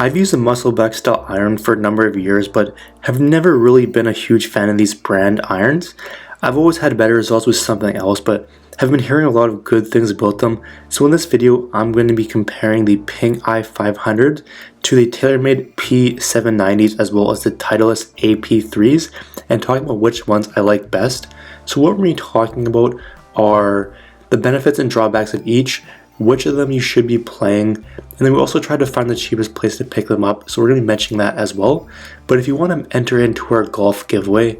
I've used the Muscleback style iron for a number of years, but have never really been a huge fan of these brand irons. I've always had better results with something else, but have been hearing a lot of good things about them. So in this video, I'm going to be comparing the Ping i500 to the Taylormade P790s as well as the Titleist AP3s and talking about which ones I like best. So what we're going to be talking about are the benefits and drawbacks of each, which of them you should be playing, and then we also try to find the cheapest place to pick them up, so we're going to be mentioning that as well. But if you want to enter into our golf giveaway,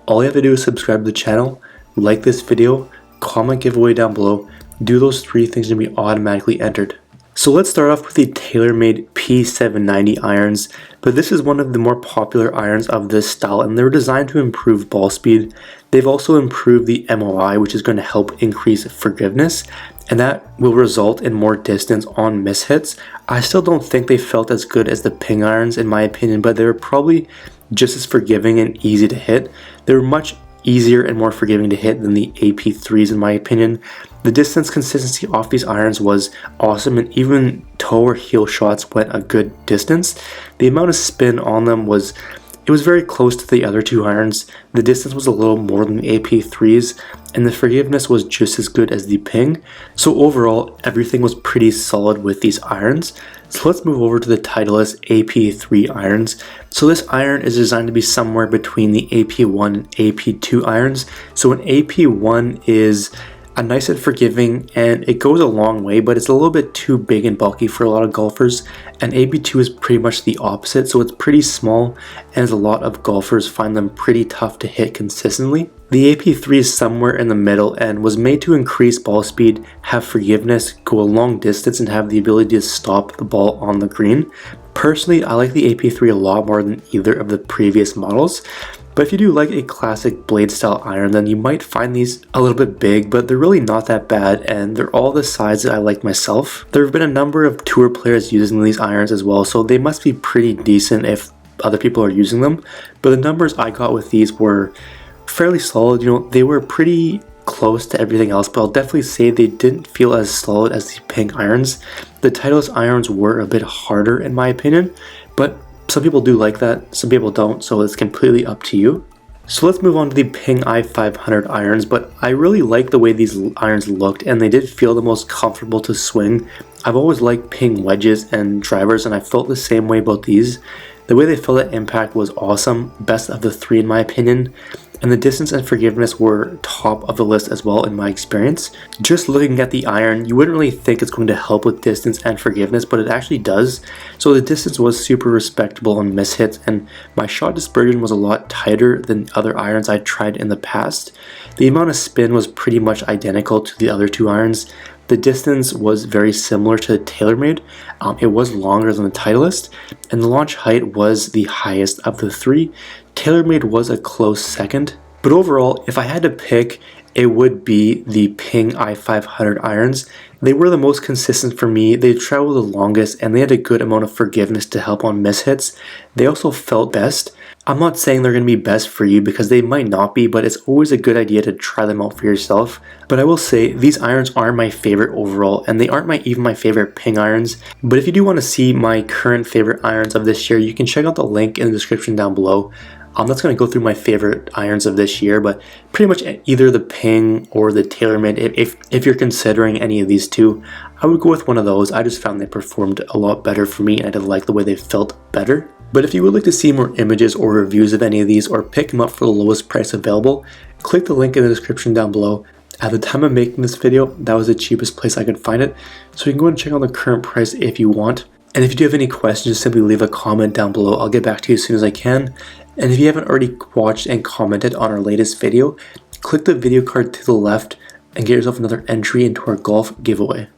all you have to do is subscribe to the channel, like this video, comment giveaway down below. Do those three things and be automatically entered. So let's start off with the Taylormade P790 irons, but this is one of the more popular irons of this style and they're designed to improve ball speed. They've also improved the MOI, which is going to help increase forgiveness, and that will result in more distance on mishits. I still don't think they felt as good as the Ping irons in my opinion, but they were probably just as forgiving and easy to hit. They were much easier and more forgiving to hit than the AP3s in my opinion. The distance consistency off these irons was awesome, and even toe or heel shots went a good distance. The amount of spin on them was very close to the other two irons. The distance was a little more than the AP3s, and the forgiveness was just as good as the Ping. So overall, everything was pretty solid with these irons. So let's move over to the Titleist AP3 irons. So this iron is designed to be somewhere between the AP1 and AP2 irons. So an AP1 is a nice and forgiving, and it goes a long way, but it's a little bit too big and bulky for a lot of golfers. And AP2 is pretty much the opposite, so it's pretty small, and as a lot of golfers find them pretty tough to hit consistently. The AP3 is somewhere in the middle and was made to increase ball speed, have forgiveness, go a long distance, and have the ability to stop the ball on the green. Personally, I like the AP3 a lot more than either of the previous models. But if you do like a classic blade style iron, then you might find these a little bit big, but they're really not that bad, and they're all the size that I like myself. There have been a number of tour players using these irons as well, so they must be pretty decent if other people are using them. But the numbers I got with these were fairly solid. You know, they were pretty close to everything else, but I'll definitely say they didn't feel as solid as the Ping irons. The Titleist irons were a bit harder in my opinion, but some people do like that, some people don't, so it's completely up to you. So let's move on to the Ping i500 irons, but I really like the way these irons looked and they did feel the most comfortable to swing. I've always liked Ping wedges and drivers, and I felt the same way about these. The way they felt at impact was awesome, best of the three in my opinion, and the distance and forgiveness were top of the list as well in my experience. Just looking at the iron, you wouldn't really think it's going to help with distance and forgiveness, but it actually does. So the distance was super respectable on mishits, and my shot dispersion was a lot tighter than other irons I tried in the past. The amount of spin was pretty much identical to the other two irons. The distance was very similar to Taylormade. It was longer than the Titleist, and the launch height was the highest of the three. Taylormade was a close second, but overall, if I had to pick, it would be the Ping i500 irons. They were the most consistent for me, they traveled the longest, and they had a good amount of forgiveness to help on mishits. They also felt best. I'm not saying they're going to be best for you because they might not be, but it's always a good idea to try them out for yourself. But I will say these irons aren't my favorite overall, and they aren't even my favorite Ping irons. But if you do want to see my current favorite irons of this year, you can check out the link in the description down below. That's going to go through my favorite irons of this year, but pretty much either the Ping or the Taylormade. If you're considering any of these two, I would go with one of those. I just found they performed a lot better for me, and I did like the way they felt better. But if you would like to see more images or reviews of any of these or pick them up for the lowest price available, click the link in the description down below. At the time of making this video, that was the cheapest place I could find it, so you can go and check out the current price if you want. And if you do have any questions, just simply leave a comment down below. I'll get back to you as soon as I can. And if you haven't already watched and commented on our latest video, click the video card to the left and get yourself another entry into our golf giveaway.